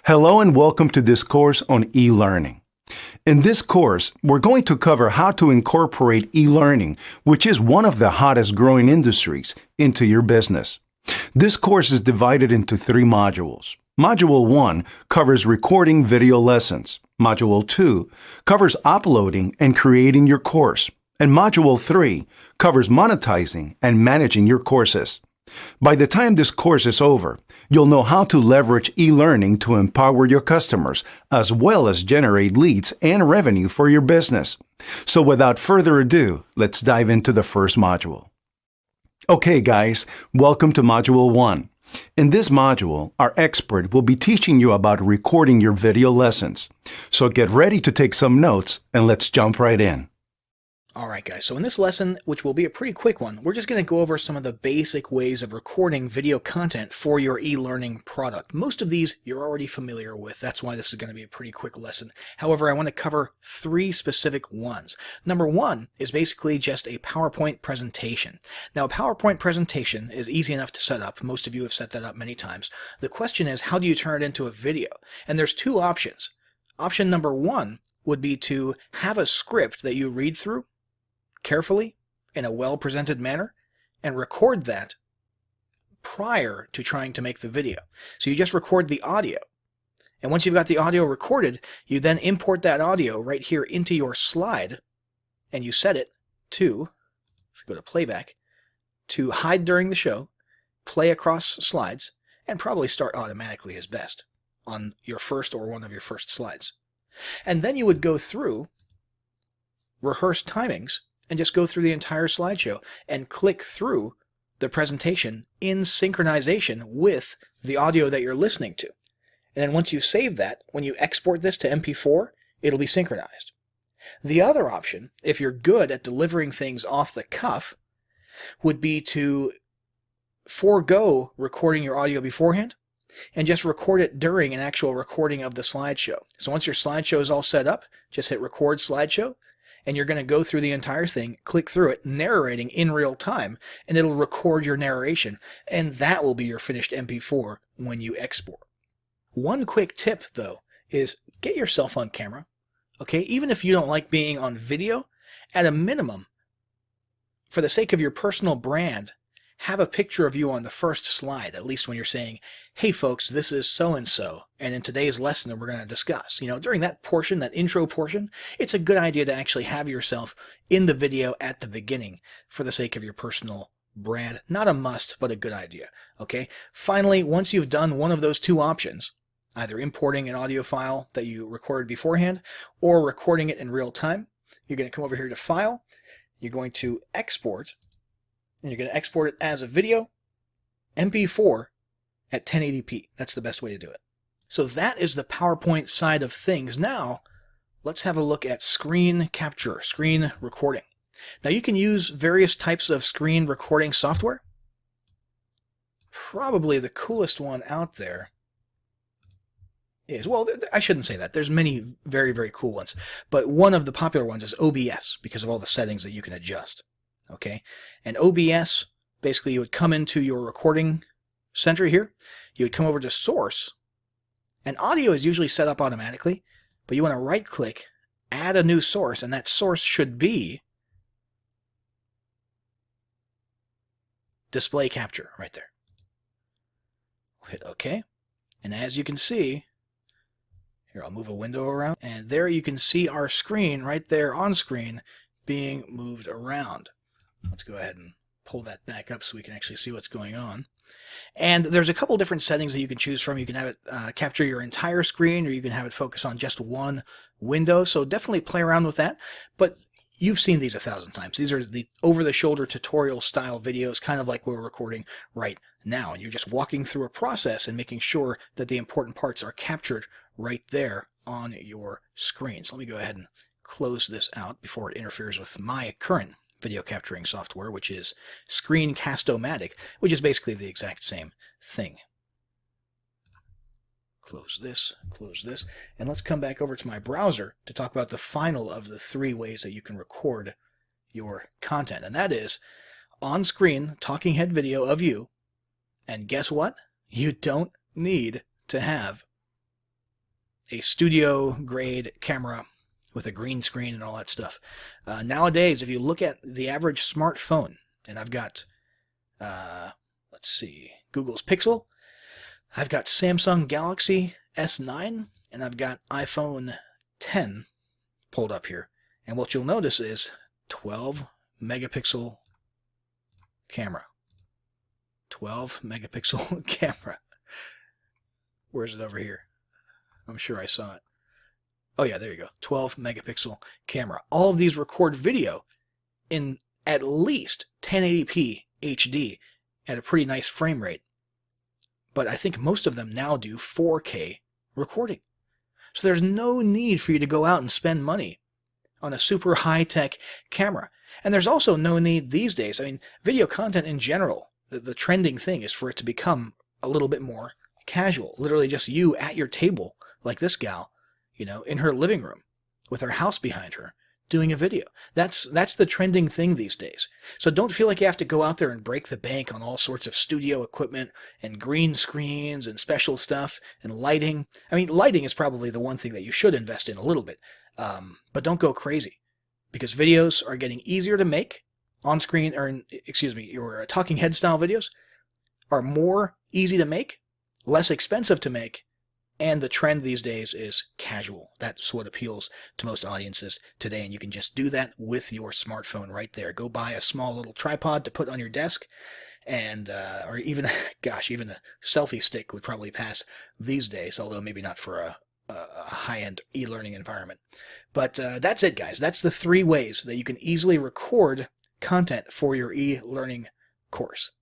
Hello and welcome to this course on e-learning. In this course, we're going to cover how to incorporate e-learning, which is one of the hottest growing industries, into your business. This course is divided into 3 modules. Module 1 covers recording video lessons. Module 2 covers uploading and creating your course. And Module 3 covers monetizing and managing your courses. By the time this course is over, you'll know how to leverage e-learning to empower your customers, as well as generate leads and revenue for your business. So without further ado, let's dive into the first module. Okay guys, welcome to Module 1. In this module, our expert will be teaching you about recording your video lessons. So get ready to take some notes and let's jump right in. Alright guys, so in this lesson, which will be a pretty quick one, we're just going to go over some of the basic ways of recording video content for your e-learning product. Most of these you're already familiar with, that's why this is going to be a pretty quick lesson. However, I want to cover 3 specific ones. Number 1 is basically just a PowerPoint presentation. Now a PowerPoint presentation is easy enough to set up. Most of you have set that up many times. The question is, how do you turn it into a video? And there's 2 options. Option number 1 would be to have a script that you read through carefully in a well-presented manner and record that prior to trying to make the video. So you just record the audio. And once you've got the audio recorded, you then import that audio right here into your slide and you set it to, if you go to playback, to hide during the show, play across slides, and probably start automatically is best on your first or one of your first slides. And then you would go through rehearse timings and just go through the entire slideshow and click through the presentation in synchronization with the audio that you're listening to. And then once you save that, when you export this to MP4, it'll be synchronized. The other option, if you're good at delivering things off the cuff, would be to forego recording your audio beforehand and just record it during an actual recording of the slideshow. So once your slideshow is all set up, just hit record slideshow, and you're going to go through the entire thing, click through it, narrating in real time, and it'll record your narration, and that will be your finished MP4 when you export. One quick tip, though, is get yourself on camera, okay? Even if you don't like being on video, at a minimum, for the sake of your personal brand, have a picture of you on the first slide, at least when you're saying, hey folks, this is so-and-so, and in today's lesson we're going to discuss. During that portion, that intro portion, it's a good idea to actually have yourself in the video at the beginning for the sake of your personal brand. Not a must, but a good idea, okay? Finally, once you've done one of those 2 options, either importing an audio file that you recorded beforehand or recording it in real time, you're going to come over here to File, you're going to Export, and you're going to export it as a video, MP4 at 1080p. That's the best way to do it. So that is the PowerPoint side of things. Now, let's have a look at screen capture, screen recording. Now you can use various types of screen recording software. Probably the coolest one out there is, well, I shouldn't say that. There's many very, very cool ones. But one of the popular ones is OBS because of all the settings that you can adjust. Okay, and OBS, basically you would come into your recording center here, you would come over to Source, and audio is usually set up automatically, but you want to right click, add a new source, and that source should be display capture right there. Hit OK, and as you can see, here I'll move a window around, and there you can see our screen right there on screen being moved around. Let's go ahead and pull that back up so we can actually see what's going on. And there's a couple different settings that you can choose from. You can have it capture your entire screen, or you can have it focus on just one window. So definitely play around with that. But you've seen these 1,000 times. These are the over-the-shoulder tutorial style videos, kind of like we're recording right now. And you're just walking through a process and making sure that the important parts are captured right there on your screen. So let me go ahead and close this out before it interferes with my current video capturing software, which is Screencast-O-Matic, which is basically the exact same thing. Close this, and let's come back over to my browser to talk about the final of the 3 ways that you can record your content, and that is on-screen talking head video of you, and guess what? You don't need to have a studio grade camera with a green screen and all that stuff. Nowadays, if you look at the average smartphone, and I've got, let's see, Google's Pixel, I've got Samsung Galaxy S9, and I've got iPhone 10 pulled up here. And what you'll notice is 12 megapixel camera. 12 megapixel camera. Where is it over here? I'm sure I saw it. Oh yeah, there you go. 12 megapixel camera. All of these record video in at least 1080p HD at a pretty nice frame rate. But I think most of them now do 4K recording. So there's no need for you to go out and spend money on a super high-tech camera. And there's also no need these days. I mean, video content in general, the trending thing is for it to become a little bit more casual. Literally just you at your table, like this gal, you know, in her living room with her house behind her, doing a video. That's the trending thing these days. So don't feel like you have to go out there and break the bank on all sorts of studio equipment and green screens and special stuff and lighting. I mean, lighting is probably the one thing that you should invest in a little bit. But don't go crazy, because videos are getting easier to make on screen, or excuse me, your talking head style videos are more easy to make, less expensive to make, and the trend these days is casual. That's what appeals to most audiences today, and you can just do that with your smartphone right there. Go buy a small little tripod to put on your desk, and or even, gosh, even a selfie stick would probably pass these days, although maybe not for a high-end e-learning environment. But that's it, guys. That's the 3 ways that you can easily record content for your e-learning course.